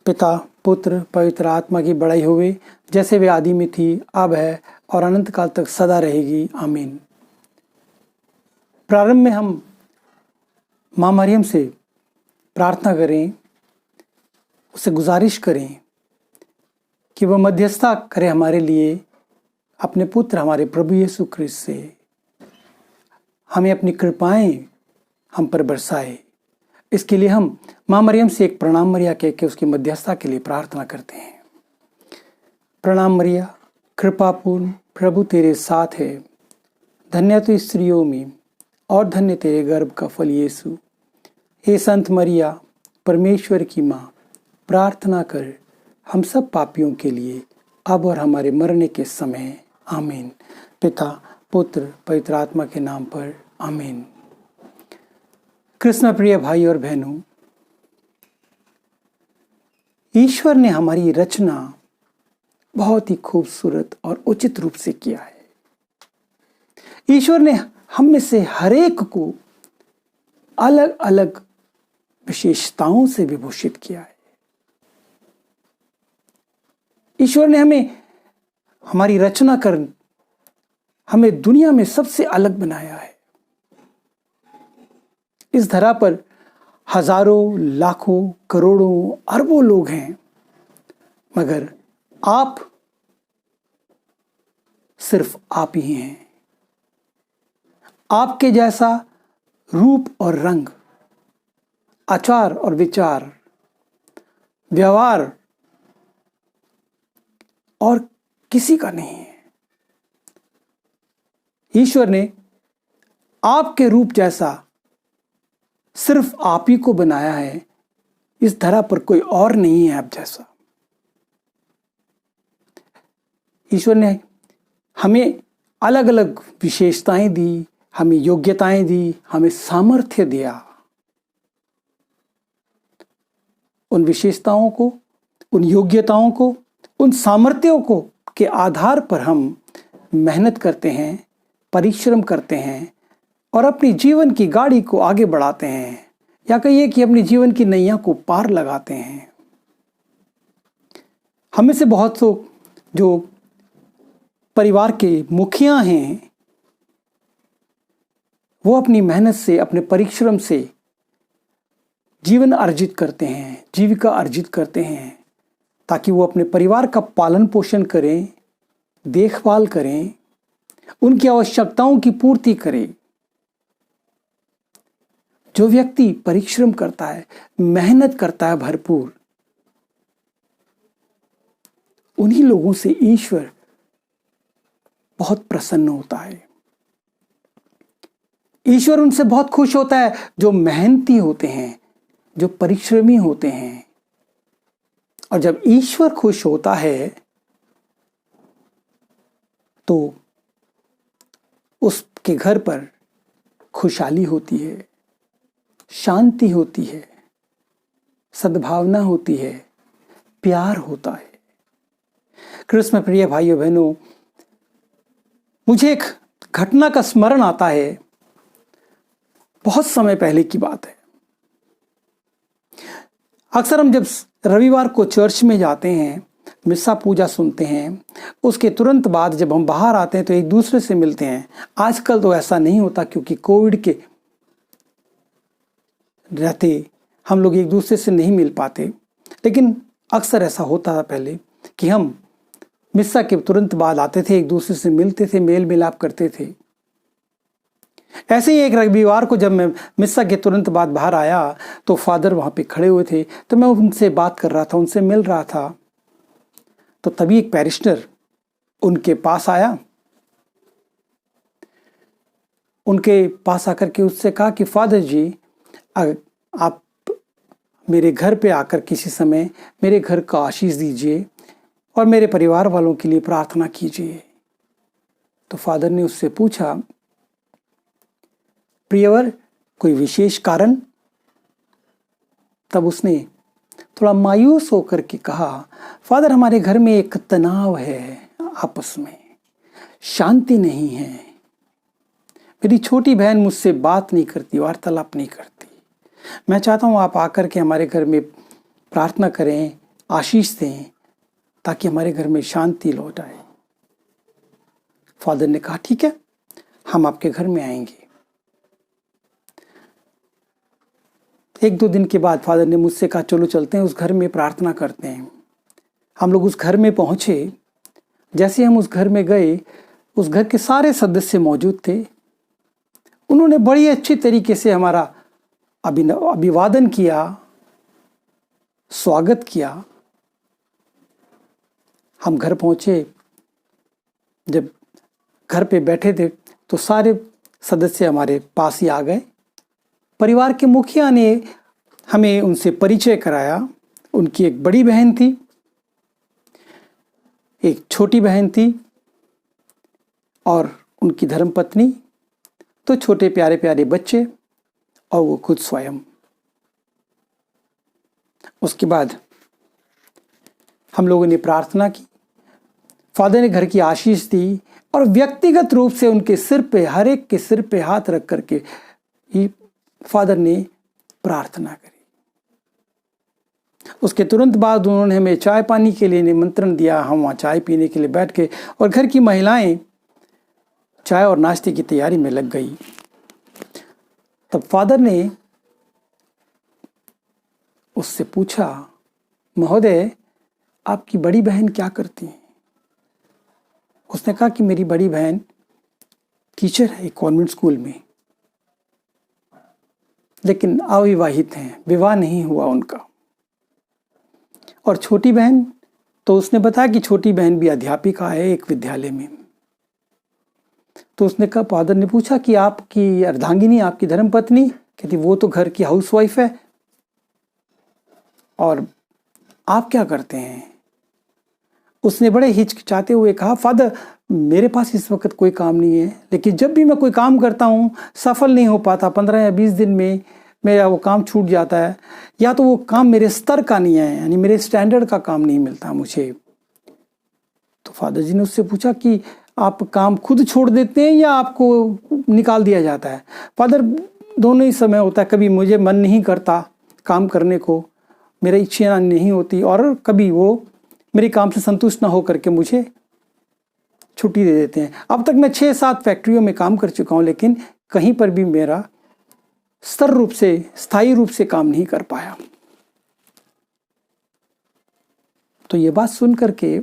पिता पुत्र पवित्र आत्मा की बड़ाई होवे, जैसे वे आदि में थी, अब है और अनंत काल तक सदा रहेगी। आमीन। प्रारंभ में हम माँ मरियम से प्रार्थना करें, उससे गुजारिश करें कि वह मध्यस्थता करे हमारे लिए, अपने पुत्र हमारे प्रभु यीशु ख्रिस्त से हमें अपनी कृपाएं हम पर बरसाए। इसके लिए हम माँ मरियम से एक प्रणाम मरिया कह के उसकी मध्यस्थता के लिए प्रार्थना करते हैं। प्रणाम मरिया, कृपापूर्ण, प्रभु तेरे साथ है, धन्य तू स्त्रियों में और धन्य तेरे गर्भ का फल यीशु। हे संत मरिया, परमेश्वर की माँ, प्रार्थना कर हम सब पापियों के लिए, अब और हमारे मरने के समय। आमीन। पिता पुत्र पवित्र आत्मा के नाम पर। आमीन। कृष्ण प्रिय भाई और बहनों, ईश्वर ने हमारी रचना बहुत ही खूबसूरत और उचित रूप से किया है। ईश्वर ने हम में से हर एक को अलग अलग विशेषताओं से विभूषित किया है। ईश्वर ने हमारी रचना कर हमें दुनिया में सबसे अलग बनाया है। इस धरा पर हजारों, लाखों, करोड़ों, अरबों लोग हैं, मगर आप सिर्फ आप ही हैं। आपके जैसा रूप और रंग, आचार और विचार, व्यवहार और किसी का नहीं है। ईश्वर ने आपके रूप जैसा सिर्फ आप ही को बनाया है। इस धरा पर कोई और नहीं है आप जैसा। ईश्वर ने हमें अलग अलग विशेषताएं दी, हमें योग्यताएं दी, हमें सामर्थ्य दिया। उन विशेषताओं को, उन योग्यताओं को, उन सामर्थ्यों को के आधार पर हम मेहनत करते हैं, परिश्रम करते हैं और अपनी जीवन की गाड़ी को आगे बढ़ाते हैं, या कहिए कि अपनी जीवन की नैया को पार लगाते हैं। हमें से बहुत से जो परिवार के मुखिया हैं, वो अपनी मेहनत से, अपने परिश्रम से जीवन अर्जित करते हैं, जीविका अर्जित करते हैं, ताकि वो अपने परिवार का पालन पोषण करें, देखभाल करें, उनकी आवश्यकताओं की पूर्ति करें। जो व्यक्ति परिश्रम करता है, मेहनत करता है भरपूर, उन्हीं लोगों से ईश्वर बहुत प्रसन्न होता है। ईश्वर उनसे बहुत खुश होता है जो मेहनती होते हैं, जो परिश्रमी होते हैं। और जब ईश्वर खुश होता है तो उसके घर पर खुशहाली होती है, शांति होती है, सद्भावना होती है, प्यार होता है। कृष्ण प्रिय भाइयों बहनों, मुझे एक घटना का स्मरण आता है। बहुत समय पहले की बात है। अक्सर हम जब रविवार को चर्च में जाते हैं, मिस्सा पूजा सुनते हैं, उसके तुरंत बाद जब हम बाहर आते हैं तो एक दूसरे से मिलते हैं। आजकल तो ऐसा नहीं होता, क्योंकि कोविड के रहते हम लोग एक दूसरे से नहीं मिल पाते। लेकिन अक्सर ऐसा होता था पहले कि हम मिस्सा के तुरंत बाद आते थे, एक दूसरे से मिलते थे, मेल मिलाप करते थे। ऐसे ही एक रविवार को जब मैं मिस्सा के तुरंत बाद बाहर आया तो फादर वहां पे खड़े हुए थे, तो मैं उनसे बात कर रहा था, उनसे मिल रहा था। तो तभी एक पैरिशनर उनके पास आया। उनके पास आकर के उससे कहा कि फादर जी, आप मेरे घर पे आकर किसी समय मेरे घर का आशीष दीजिए और मेरे परिवार वालों के लिए प्रार्थना कीजिए। तो फादर ने उससे पूछा, प्रियवर, कोई विशेष कारण? तब उसने थोड़ा मायूस होकर के कहा, फादर, हमारे घर में एक तनाव है, आपस में शांति नहीं है। मेरी छोटी बहन मुझसे बात नहीं करती, वार्तालाप नहीं करती। मैं चाहता हूं आप आकर के हमारे घर में प्रार्थना करें, आशीष दें ताकि हमारे घर में शांति लौट आए। फादर ने कहा ठीक है, हम आपके घर में आएंगे। 1-2 दिन के बाद फादर ने मुझसे कहा चलो चलते हैं उस घर में प्रार्थना करते हैं। हम लोग उस घर में पहुंचे। जैसे हम उस घर में गए, उस घर के सारे सदस्य मौजूद थे। उन्होंने बड़ी अच्छी तरीके से हमारा अभिवादन किया, स्वागत किया। हम घर पहुंचे। जब घर पे बैठे थे तो सारे सदस्य हमारे पास ही आ गए। परिवार के मुखिया ने हमें उनसे परिचय कराया। उनकी एक बड़ी बहन थी, एक छोटी बहन थी और उनकी धर्मपत्नी, तो छोटे प्यारे प्यारे बच्चे और वो खुद स्वयं। उसके बाद हम लोगों ने प्रार्थना की। फादर ने घर की आशीष दी और व्यक्तिगत रूप से उनके सिर पे, हर एक के सिर पे हाथ रख करके ही फादर ने प्रार्थना करी। उसके तुरंत बाद उन्होंने हमें चाय पानी के लिए निमंत्रण दिया। हम वहाँ चाय पीने के लिए बैठ गए और घर की महिलाएं चाय और नाश्ते की तैयारी में लग गई। तब फादर ने उससे पूछा, महोदय आपकी बड़ी बहन क्या करती है? उसने कहा कि मेरी बड़ी बहन टीचर है एक कॉन्वेंट स्कूल में, लेकिन अविवाहित हैं, विवाह नहीं हुआ उनका। और छोटी बहन, तो उसने बताया कि छोटी बहन भी अध्यापिका है एक विद्यालय में। तो उसने कहा, फादर ने पूछा कि आपकी अर्धांगिनी, आपकी धर्मपत्नी? कहती वो तो घर की हाउसवाइफ है। और आप क्या करते हैं? उसने बड़े हिचकिचाते हुए कहा, फादर मेरे पास इस वक्त कोई काम नहीं है, लेकिन जब भी मैं कोई काम करता हूँ सफल नहीं हो पाता। 15 या 20 दिन में मेरा वो काम छूट जाता है, या तो वो काम मेरे स्तर का नहीं है, यानी मेरे स्टैंडर्ड का काम नहीं मिलता मुझे। तो फादर जी ने उससे पूछा कि आप काम खुद छोड़ देते हैं या आपको निकाल दिया जाता है? फादर दोनों ही समय होता है, कभी मुझे मन नहीं करता काम करने को, मेरा इच्छा नहीं होती, और कभी वो मेरे काम से संतुष्ट ना हो करके मुझे छुट्टी दे देते हैं। अब तक मैं 6-7 फैक्ट्रियों में काम कर चुका हूँ, लेकिन कहीं पर भी मेरा स्तर रूप से, स्थायी रूप से काम नहीं कर पाया। तो ये बात सुन करके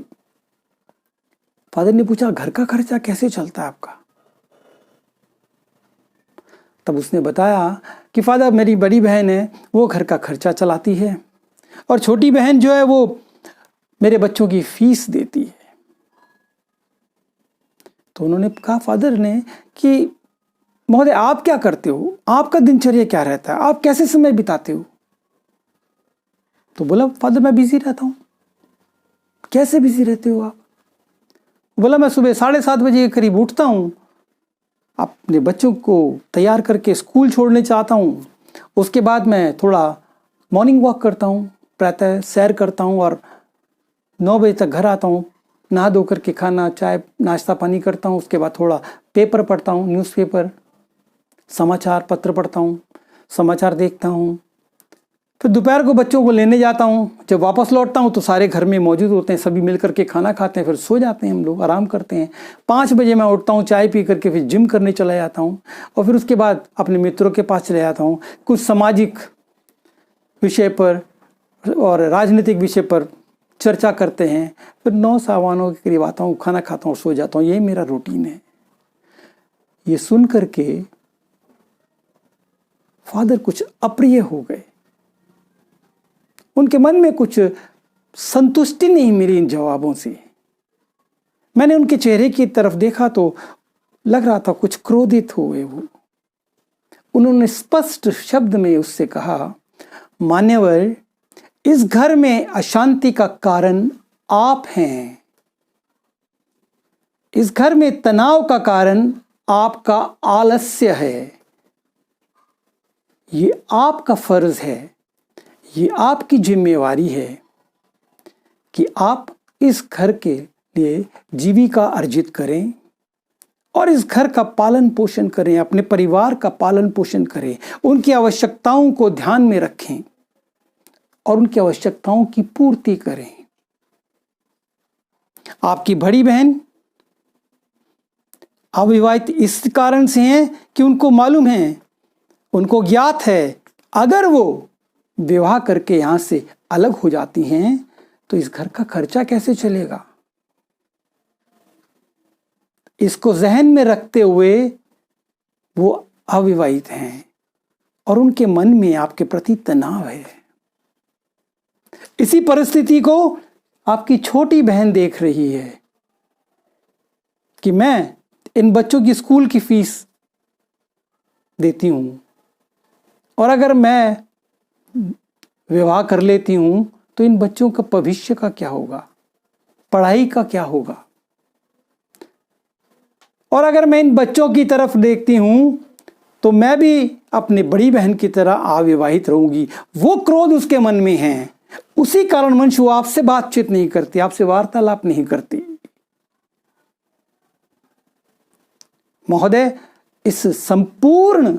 फादर ने पूछा, घर का खर्चा कैसे चलता है आपका? तब उसने बताया कि फादर मेरी बड़ी बहन है, वो घर का खर्चा चलाती है, और छोटी बहन जो है वो मेरे बच्चों की फीस देती है। तो उन्होंने कहा फादर ने कि महोदय आप क्या करते हो, आपका दिनचर्या क्या रहता है, आप कैसे समय बिताते हो? तो बोला, फादर मैं बिजी रहता हूँ। कैसे बिजी रहते हो आप? बोला, मैं सुबह 7:30 बजे के करीब उठता हूँ, अपने बच्चों को तैयार करके स्कूल छोड़ने चाहता हूँ। उसके बाद मैं थोड़ा मॉर्निंग वॉक करता हूँ, प्रातः सैर करता हूँ, और 9 बजे तक घर आता हूँ, नहा धो करके खाना, चाय, नाश्ता पानी करता हूँ। उसके बाद थोड़ा पेपर पढ़ता हूँ, न्यूज़पेपर, समाचार पत्र पढ़ता हूँ, समाचार देखता हूँ। फिर दोपहर को बच्चों को लेने जाता हूँ। जब वापस लौटता हूँ तो सारे घर में मौजूद होते हैं, सभी मिल करके खाना खाते हैं, फिर सो जाते हैं, हम लोग आराम करते हैं। 5 बजे मैं उठता हूँ, चाय पी करके फिर जिम करने चला जाता हूँ, और फिर उसके बाद अपने मित्रों के पास चले जाता हूँ। कुछ सामाजिक विषय पर और राजनीतिक विषय पर चर्चा करते हैं। फिर 9-9:15 के करीब आता हूँ, खाना खाता हूँ, सो जाता हूँ। यही मेरा रूटीन है। ये सुन करके फादर कुछ अप्रिय हो गए। उनके मन में कुछ संतुष्टि नहीं मिली इन जवाबों से। मैंने उनके चेहरे की तरफ देखा तो लग रहा था कुछ क्रोधित हुए वो। उन्होंने स्पष्ट शब्द में उससे कहा, मान्यवर, इस घर में अशांति का कारण आप हैं। इस घर में तनाव का कारण आपका आलस्य है। ये आपका फर्ज है, ये आपकी जिम्मेवारी है कि आप इस घर के लिए जीविका अर्जित करें और इस घर का पालन पोषण करें, अपने परिवार का पालन पोषण करें, उनकी आवश्यकताओं को ध्यान में रखें। और उनकी आवश्यकताओं की पूर्ति करें। आपकी बड़ी बहन अविवाहित इस कारण से हैं कि उनको मालूम है, उनको ज्ञात है, अगर वो विवाह करके यहां से अलग हो जाती हैं तो इस घर का खर्चा कैसे चलेगा। इसको जहन में रखते हुए वो अविवाहित हैं और उनके मन में आपके प्रति तनाव है। इसी परिस्थिति को आपकी छोटी बहन देख रही है कि मैं इन बच्चों की स्कूल की फीस देती हूं और अगर मैं विवाह कर लेती हूं तो इन बच्चों का भविष्य का क्या होगा, पढ़ाई का क्या होगा। और अगर मैं इन बच्चों की तरफ देखती हूं तो मैं भी अपनी बड़ी बहन की तरह अविवाहित रहूंगी। वो क्रोध उसके मन में है, उसी कारण वंश वो आपसे बातचीत नहीं करती, आपसे वार्तालाप नहीं करती। महोदय, इस संपूर्ण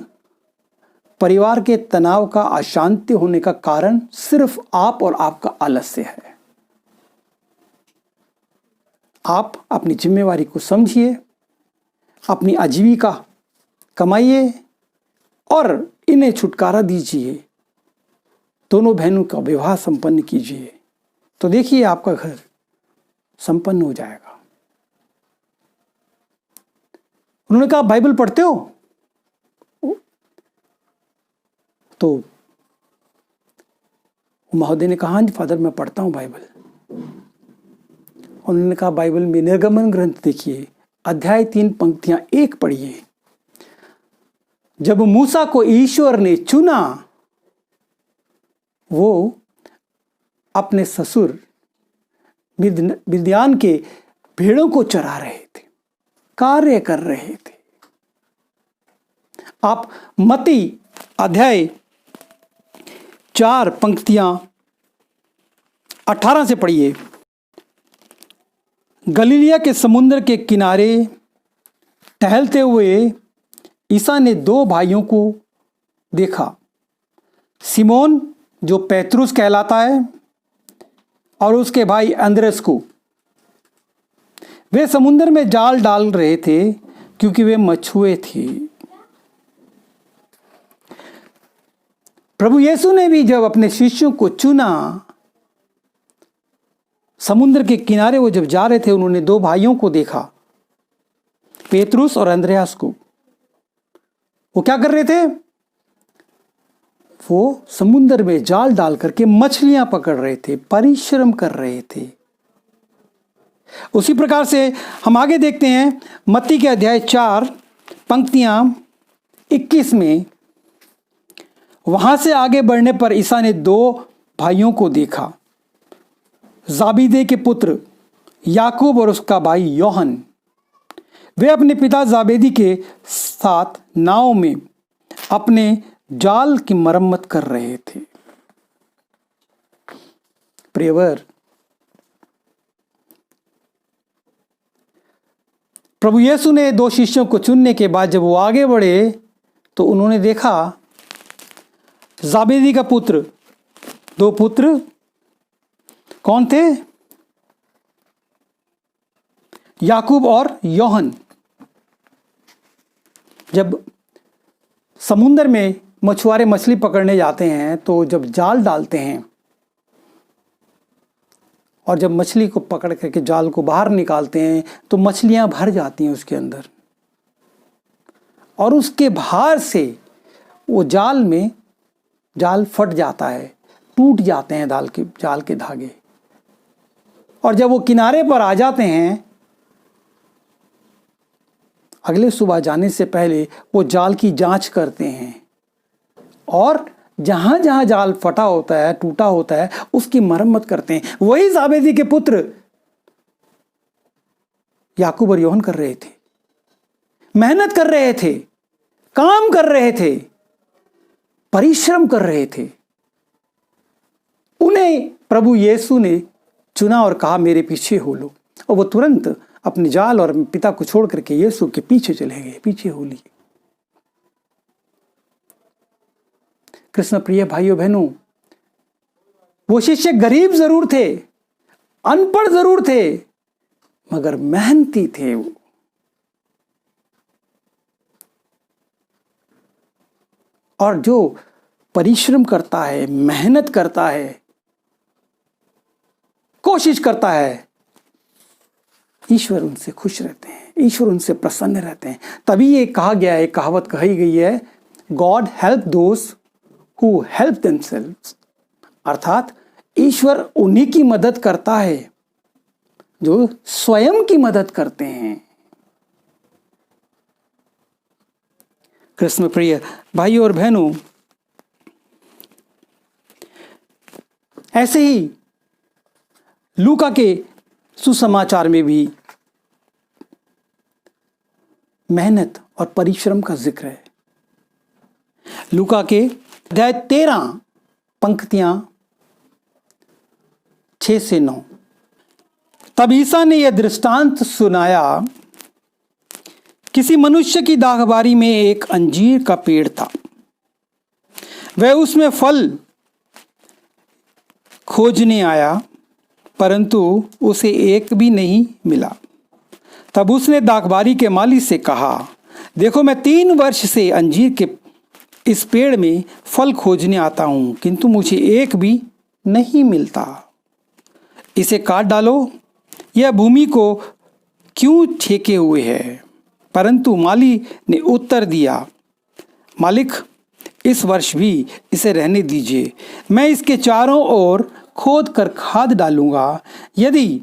परिवार के तनाव का, अशांति होने का कारण सिर्फ आप और आपका आलस्य है। आप अपनी जिम्मेवारी को समझिए, अपनी आजीविका कमाइए और इन्हें छुटकारा दीजिए। दोनों बहनों का विवाह संपन्न कीजिए तो देखिए आपका घर संपन्न हो जाएगा। उन्होंने कहा, बाइबल पढ़ते हो? तो महोदय ने कहा, हाँ जी फादर, मैं पढ़ता हूं बाइबल। उन्होंने कहा, बाइबल में निर्गमन ग्रंथ देखिए, अध्याय 3 पंक्तियां 1 पढ़िए। जब मूसा को ईश्वर ने चुना, वो अपने ससुर मिद्यान के भेड़ों को चरा रहे थे, कार्य कर रहे थे। आप मत्ती अध्याय 4 पंक्तियां 18 से पढ़िए। गलीलिया के समुद्र के किनारे टहलते हुए ईसा ने 2 भाइयों को देखा, सिमोन जो पेत्रुस कहलाता है और उसके भाई अंद्रेस को। वे समुद्र में जाल डाल रहे थे क्योंकि वे मछुए थे। प्रभु यीशु ने भी जब अपने शिष्यों को चुना, समुद्र के किनारे वो जब जा रहे थे, उन्होंने 2 भाइयों को देखा, पेतरुस और अंद्रयास को। वो क्या कर रहे थे? वो समुद्र में जाल डाल करके मछलियां पकड़ रहे थे, परिश्रम कर रहे थे। उसी प्रकार से हम आगे देखते हैं मत्ती के अध्याय 4 पंक्तियां 21 में। वहां से आगे बढ़ने पर ईसा ने 2 भाइयों को देखा, जाबीदे के पुत्र याकूब और उसका भाई योहन। वे अपने पिता जाबेदी के साथ नाव में अपने जाल की मरम्मत कर रहे थे। प्रियवर, प्रभु यीशु ने 2 शिष्यों को चुनने के बाद जब वो आगे बढ़े तो उन्होंने देखा जाबेदी का पुत्र, 2 पुत्र कौन थे? याकूब और योहन। जब समुद्र में मछुआरे मछली पकड़ने जाते हैं तो जब जाल डालते हैं और जब मछली को पकड़ करके जाल को बाहर निकालते हैं तो मछलियां भर जाती हैं उसके अंदर, और उसके भार से वो जाल फट जाता है, टूट जाते हैं जाल के धागे। और जब वो किनारे पर आ जाते हैं, अगले सुबह जाने से पहले वो जाल की जांच करते हैं और जहां जहां जाल फटा होता है, टूटा होता है, उसकी मरम्मत करते हैं। वही जाबेदी के पुत्र याकूब और योहन कर रहे थे, मेहनत कर रहे थे, काम कर रहे थे, परिश्रम कर रहे थे। उन्हें प्रभु यीशु ने चुना और कहा, मेरे पीछे हो लो। और वो तुरंत अपने जाल और पिता को छोड़ करके यीशु के पीछे चले गए, पीछे हो लिए। कृष्ण प्रिय भाइयों बहनों, वो शिष्य गरीब जरूर थे, अनपढ़ जरूर थे, मगर मेहनती थे वो। और जो परिश्रम करता है, मेहनत करता है, कोशिश करता है, ईश्वर उनसे खुश रहते हैं, ईश्वर उनसे प्रसन्न रहते हैं। तभी ये कहा गया है, कहावत कही गई है, God help those who help themselves. अर्थात ईश्वर उन्हीं की मदद करता है जो स्वयं की मदद करते हैं। कृष्ण प्रिय भाइयों और बहनों, ऐसे ही लूका के सुसमाचार में भी मेहनत और परिश्रम का जिक्र है। लूका के अध्याय 13 पंक्तियां 6 से 9। तब ईसा ने यह दृष्टांत सुनाया, किसी मनुष्य की दाखबारी में एक अंजीर का पेड़ था। वह उसमें फल खोजने आया, परंतु उसे एक भी नहीं मिला। तब उसने दाखबारी के माली से कहा, देखो, मैं 3 वर्ष से अंजीर के इस पेड़ में फल खोजने आता हूं, किंतु मुझे एक भी नहीं मिलता। इसे काट डालो, यह भूमि को क्यों ठेके हुए है? परंतु माली ने उत्तर दिया, मालिक, इस वर्ष भी इसे रहने दीजिए। मैं इसके चारों ओर खोद कर खाद डालूंगा। यदि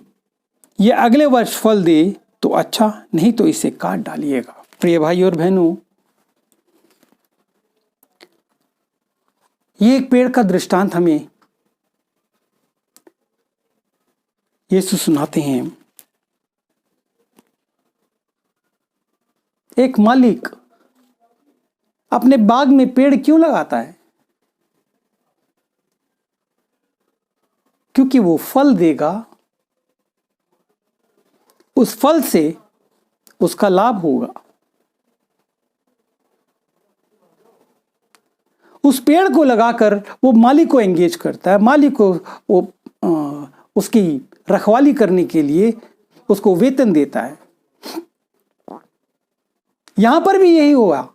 यह अगले वर्ष फल दे तो अच्छा, नहीं तो इसे काट डालिएगा। प्रिय भाई और बहनों, ये एक पेड़ का दृष्टांत हमें यीशु सुनाते हैं। एक मालिक अपने बाग में पेड़ क्यों लगाता है? क्योंकि वो फल देगा, उस फल से उसका लाभ होगा। उस पेड़ को लगाकर वो मालिक को एंगेज करता है, मालिक को वो उसकी रखवाली करने के लिए उसको वेतन देता है। यहां पर भी यही हुआ।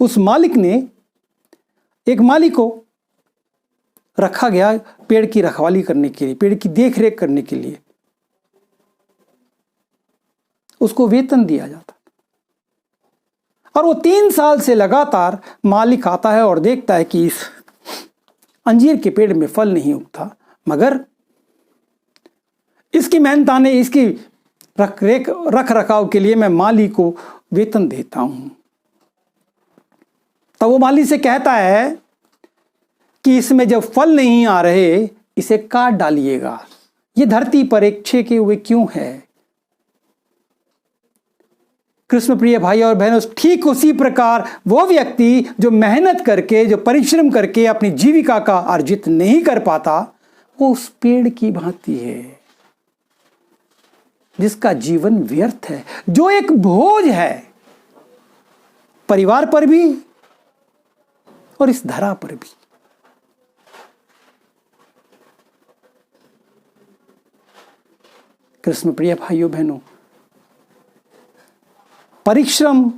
उस मालिक ने, एक मालिक को रखा गया पेड़ की रखवाली करने के लिए, पेड़ की देखरेख करने के लिए, उसको वेतन दिया जाता। और वो 3 साल से लगातार मालिक आता है और देखता है कि इस अंजीर के पेड़ में फल नहीं उगता, मगर इसकी मेहनताने, इसकी रख रखाव के लिए मैं माली को वेतन देता हूं। तब वो माली से कहता है कि इसमें जब फल नहीं आ रहे, इसे काट डालिएगा। ये धरती पर एक छेके हुए क्यों है? कृष्ण प्रिय भाई और बहनों, ठीक उसी प्रकार वो व्यक्ति जो मेहनत करके, जो परिश्रम करके अपनी जीविका का अर्जित नहीं कर पाता, वो उस पेड़ की भांति है जिसका जीवन व्यर्थ है, जो एक बोझ है परिवार पर भी और इस धरा पर भी। कृष्ण प्रिय भाइयों बहनों, परिश्रम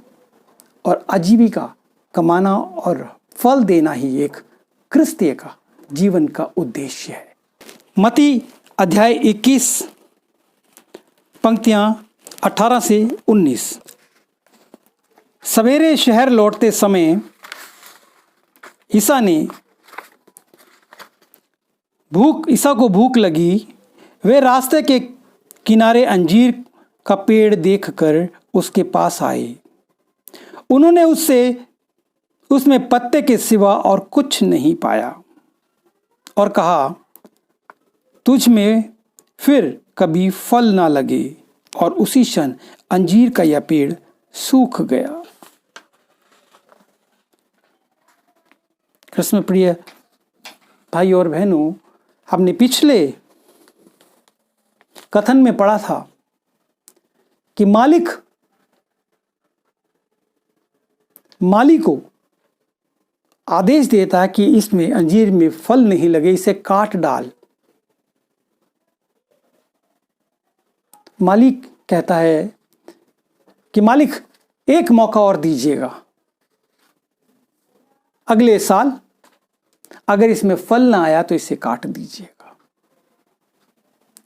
और आजीविका कमाना और फल देना ही एक क्रिस्तीय का जीवन का उद्देश्य है। मत्ती अध्याय 21 पंक्तियां 18 से 19। सवेरे शहर लौटते समय ईसा को भूख लगी। वे रास्ते के किनारे अंजीर का पेड़ देखकर उसके पास आए। उन्होंने उसमें पत्ते के सिवा और कुछ नहीं पाया और कहा, तुझ में फिर कभी फल ना लगे। और उसी क्षण अंजीर का यह पेड़ सूख गया। कृष्ण प्रिय भाई और बहनों, हमने पिछले कथन में पढ़ा था कि माली को आदेश देता है कि इसमें अंजीर में फल नहीं लगे, इसे काट डाल। मालिक कहता है कि मालिक एक मौका और दीजिएगा, अगले साल अगर इसमें फल ना आया तो इसे काट दीजिएगा।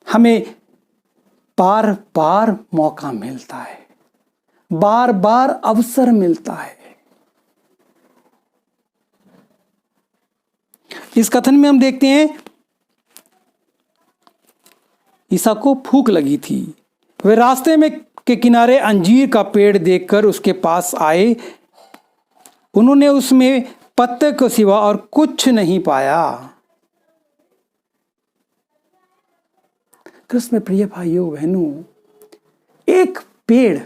हमें बार बार मौका मिलता है, बार बार अवसर मिलता है। इस कथन में हम देखते हैं ईसा को भूख लगी थी। वे रास्ते में के किनारे अंजीर का पेड़ देखकर उसके पास आए। उन्होंने उसमें पत्ते को सिवा और कुछ नहीं पाया। कृष्ण में प्रिय भाइयों बहनों, एक पेड़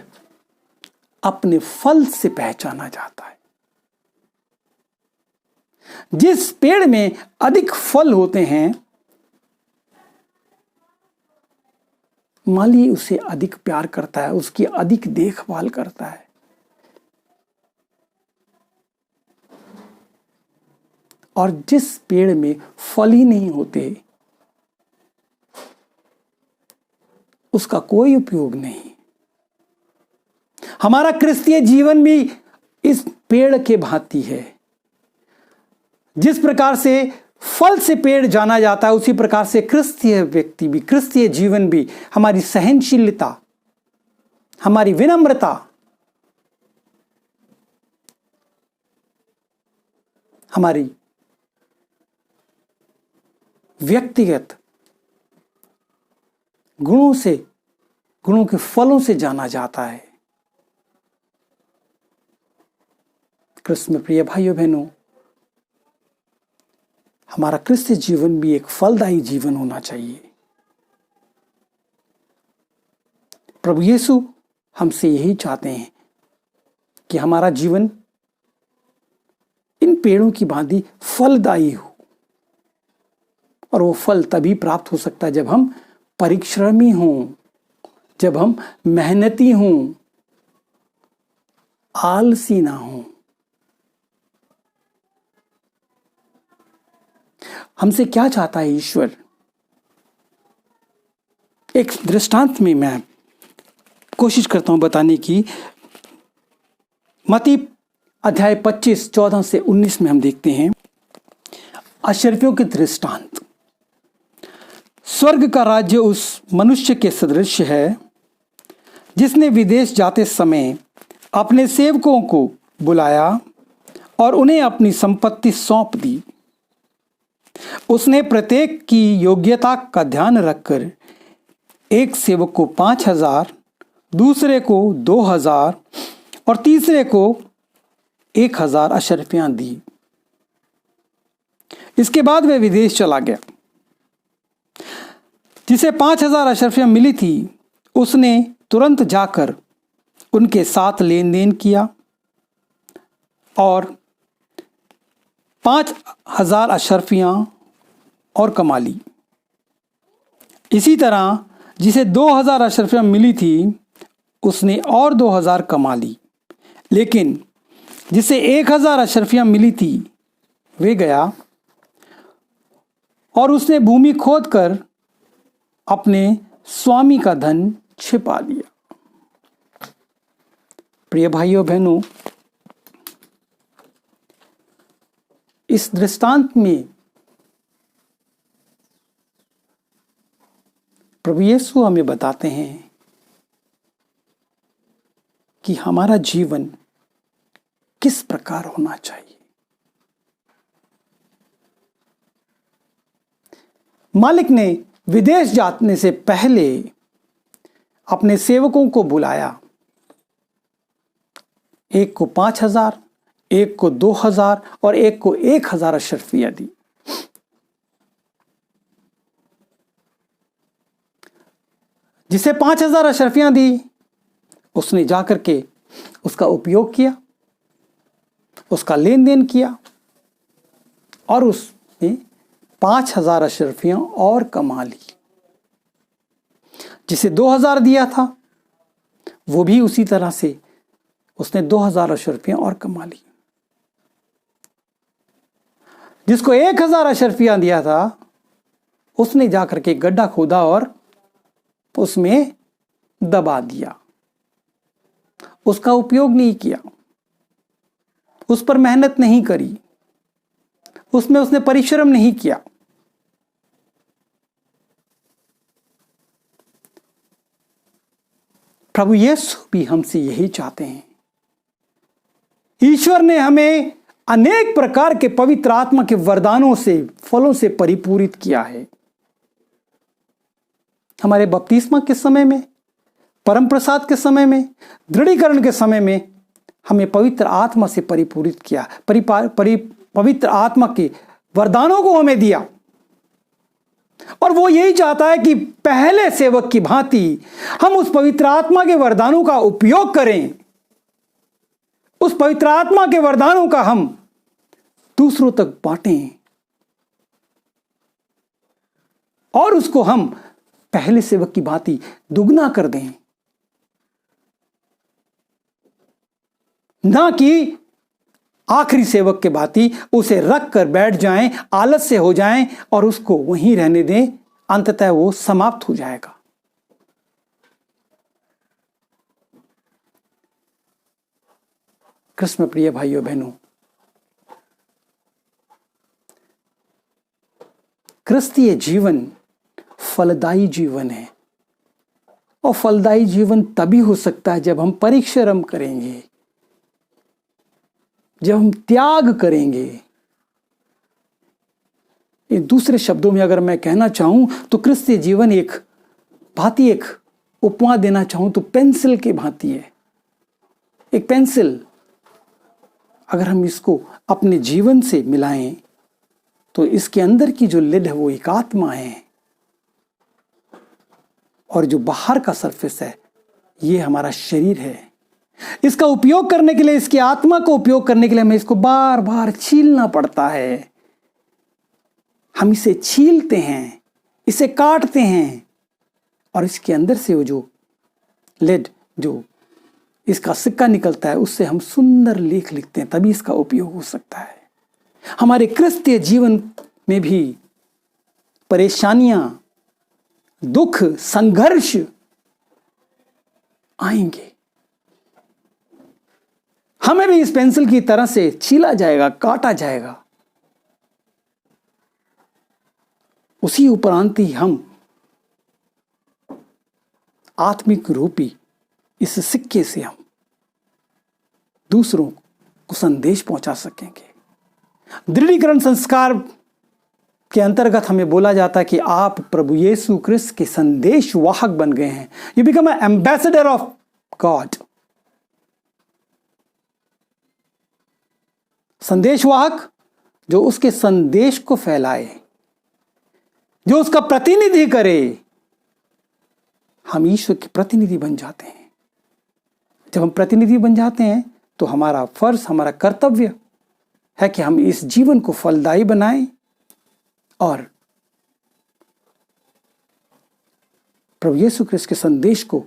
अपने फल से पहचाना जाता है। जिस पेड़ में अधिक फल होते हैं, माली उसे अधिक प्यार करता है, उसकी अधिक देखभाल करता है। और जिस पेड़ में फल ही नहीं होते, उसका कोई उपयोग नहीं। हमारा क्रिस्तीय जीवन भी इस पेड़ के भांति है। जिस प्रकार से फल से पेड़ जाना जाता है, उसी प्रकार से क्रिस्तीय व्यक्ति भी, क्रिस्तीय जीवन भी हमारी सहनशीलता, हमारी विनम्रता, हमारी व्यक्तिगत गुणों के फलों से जाना जाता है। कृष्ण में प्रिय भाइयों बहनों, हमारा क्रिस्तीय जीवन भी एक फलदायी जीवन होना चाहिए। प्रभु यीशु हमसे यही चाहते हैं कि हमारा जीवन इन पेड़ों की भांति फलदायी हो। और वो फल तभी प्राप्त हो सकता है जब हम परिश्रमी हों, जब हम मेहनती हों, आलसी ना हों। हमसे क्या चाहता है ईश्वर? एक दृष्टांत में मैं कोशिश करता हूं बताने की। मत्ती अध्याय 25 14 से 19 में हम देखते हैं अशर्फियों के दृष्टांत। स्वर्ग का राज्य उस मनुष्य के सदृश है जिसने विदेश जाते समय अपने सेवकों को बुलाया और उन्हें अपनी संपत्ति सौंप दी। उसने प्रत्येक की योग्यता का ध्यान रखकर एक सेवक को 5,000, दूसरे को 2,000 और तीसरे को 1,000 अशर्फियां दी। इसके बाद वह विदेश चला गया। जिसे 5,000 अशर्फियां मिली थी, उसने तुरंत जाकर उनके साथ लेन देन किया और 5,000 अशर्फियां और कमा ली। इसी तरह जिसे 2,000 अशर्फियां मिली थी, उसने और 2,000 कमा ली। लेकिन जिसे 1,000 अशर्फियां मिली थी, वे गया और उसने भूमि खोदकर अपने स्वामी का धन छिपा दिया। प्रिय भाइयों बहनों, इस दृष्टांत में प्रभु यीशु हमें बताते हैं कि हमारा जीवन किस प्रकार होना चाहिए। मालिक ने विदेश जाने से पहले अपने सेवकों को बुलाया। एक को 5,000, एक को 2,000 और एक को 1,000 अशर्फियां दी। जिसे 5,000 अशर्फियां दी, उसने जाकर के उसका उपयोग किया, उसका लेन देन किया और उसने 5,000 अशर्फियां और कमा ली। जिसे 2,000 दिया था, वो भी उसी तरह से उसने 2,000 अशर्फियां और कमा ली। जिसको 1000 अशरफियां दिया था, उसने जाकर के गड्ढा खोदा और उसमें दबा दिया, उसका उपयोग नहीं किया, उस पर मेहनत नहीं करी, उसमें उसने परिश्रम नहीं किया। प्रभु यीशु भी हमसे यही चाहते हैं। ईश्वर ने हमें अनेक प्रकार के पवित्र आत्मा के वरदानों से, फलों से परिपूरित किया है। हमारे बपतिस्मा के समय में, परम प्रसाद के समय में, दृढ़ीकरण के समय में हमें पवित्र आत्मा से परिपूरित किया, पवित्र आत्मा के वरदानों को हमें दिया। और वो यही चाहता है कि पहले सेवक की भांति हम उस पवित्र आत्मा के वरदानों का उपयोग करें, उस पवित्र आत्मा के वरदानों का हम दूसरों तक बांटें और उसको हम पहले सेवक की भांति दुगना कर दें, ना कि आखिरी सेवक के भांति उसे रख कर बैठ जाएं, आलस से हो जाएं और उसको वहीं रहने दें, अंततः वो समाप्त हो जाएगा। कृष्ण प्रिय भाइयों बहनों, क्रिस्तीय जीवन फलदायी जीवन है, और फलदायी जीवन तभी हो सकता है जब हम परिश्रम करेंगे, जब हम त्याग करेंगे। इन दूसरे शब्दों में अगर मैं कहना चाहूं तो क्रिस्तीय जीवन एक उपमा देना चाहूं तो पेंसिल के भांति है। एक पेंसिल, अगर हम इसको अपने जीवन से मिलाएं तो इसके अंदर की जो लिड है वो एक आत्मा है, और जो बाहर का सरफेस है ये हमारा शरीर है। इसका उपयोग करने के लिए, इसकी आत्मा को उपयोग करने के लिए हमें इसको बार बार छीलना पड़ता है। हम इसे छीलते हैं, इसे काटते हैं, और इसके अंदर से वो जो लेड, जो इसका सिक्का निकलता है, उससे हम सुंदर लेख लिखते हैं, तभी इसका उपयोग हो सकता है। हमारे क्रिस्तीय जीवन में भी परेशानियां, दुख, संघर्ष आएंगे। हमें भी इस पेंसिल की तरह से छीला जाएगा, काटा जाएगा। उसी उपरांत ही हम आत्मिक रूपी इस सिक्के से हम दूसरों को संदेश पहुंचा सकेंगे। दृढ़ीकरण संस्कार के अंतर्गत हमें बोला जाता है कि आप प्रभु यीशु क्रिस्त के संदेश वाहक बन गए हैं। You become an ambassador of God. संदेशवाहक जो उसके संदेश को फैलाए, जो उसका प्रतिनिधि करे। हम ईश्वर के प्रतिनिधि बन जाते हैं। जब हम प्रतिनिधि बन जाते हैं तो हमारा फर्ज, हमारा कर्तव्य है कि हम इस जीवन को फलदायी बनाएं और प्रभु यीशु क्रिस्त के संदेश को,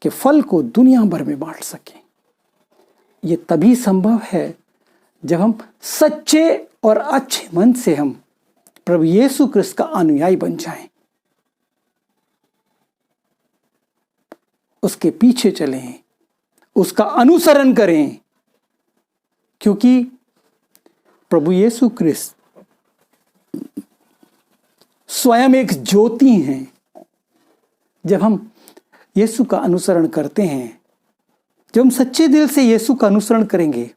के फल को दुनिया भर में बांट सकें। यह तभी संभव है जब हम सच्चे और अच्छे मन से हम प्रभु यीशु क्रिस्त का अनुयायी बन जाएं, उसके पीछे चलें, उसका अनुसरण करें, क्योंकि प्रभु यीशु क्रिस्त स्वयं एक ज्योति हैं। जब हम यीशु का अनुसरण करते हैं, जब हम सच्चे दिल से यीशु का अनुसरण करेंगे,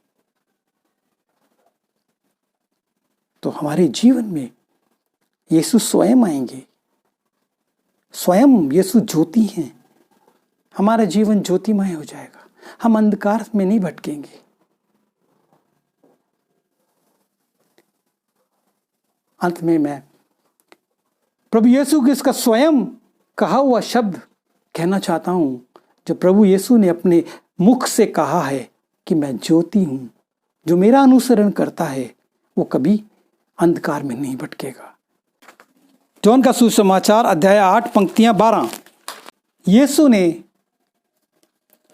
तो हमारे जीवन में यीशु स्वयं आएंगे। स्वयं यीशु ज्योति हैं। हमारा जीवन ज्योतिमय हो जाएगा। हम अंधकार में नहीं भटकेंगे। अंत में मैं प्रभु यीशु के इसका स्वयं कहा हुआ शब्द कहना चाहता हूं, जो प्रभु यीशु ने अपने मुख से कहा है कि मैं ज्योति हूं, जो मेरा अनुसरण करता है वो कभी अंधकार में नहीं भटकेगा। जॉन का सुसमाचार अध्याय 8 पंक्तियां 12। यीशु ने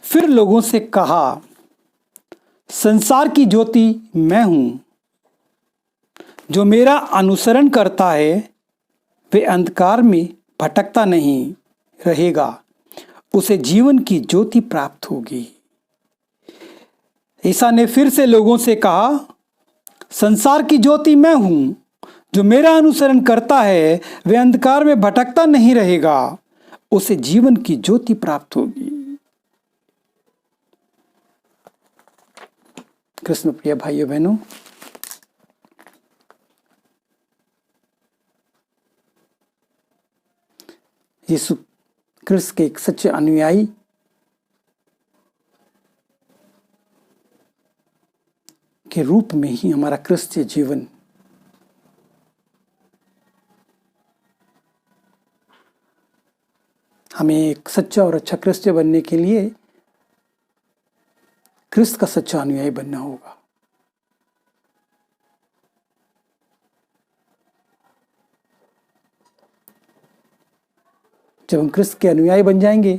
फिर लोगों से कहा, संसार की ज्योति मैं हूं। जो मेरा अनुसरण करता है वे अंधकार में भटकता नहीं रहेगा, उसे जीवन की ज्योति प्राप्त होगी। ईसा ने फिर से लोगों से कहा, संसार की ज्योति मैं हूं, जो मेरा अनुसरण करता है वह अंधकार में भटकता नहीं रहेगा, उसे जीवन की ज्योति प्राप्त होगी। कृष्ण प्रिय भाइयों बहनों, यीशु कृष्ण के एक सच्चे अनुयायी के रूप में ही हमारा क्रिस्तीय जीवन हमें एक सच्चा और अच्छा क्रिस्तीय बनने के लिए क्रिस्त का सच्चा अनुयायी बनना होगा। जब हम क्रिस्त के अनुयायी बन जाएंगे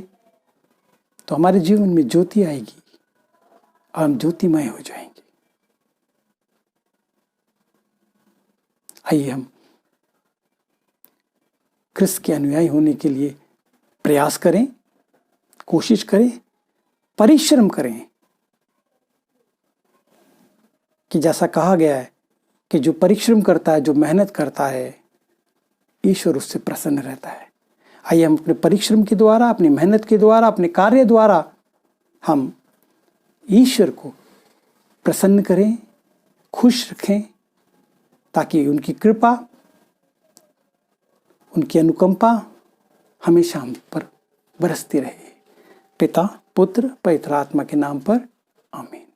तो हमारे जीवन में ज्योति आएगी और हम ज्योतिमय हो जाएंगे। आइए हम क्रिस्त के अनुयायी होने के लिए प्रयास करें, कोशिश करें, परिश्रम करें कि जैसा कहा गया है कि जो परिश्रम करता है, जो मेहनत करता है, ईश्वर उससे प्रसन्न रहता है। आइए हम अपने परिश्रम के द्वारा, अपनी मेहनत के द्वारा, अपने कार्य द्वारा हम ईश्वर को प्रसन्न करें, खुश रखें, ताकि उनकी कृपा, उनकी अनुकंपा हमेशा हम पर बरसती रहे। पिता, पुत्र, पवित्र आत्मा के नाम पर आमीन।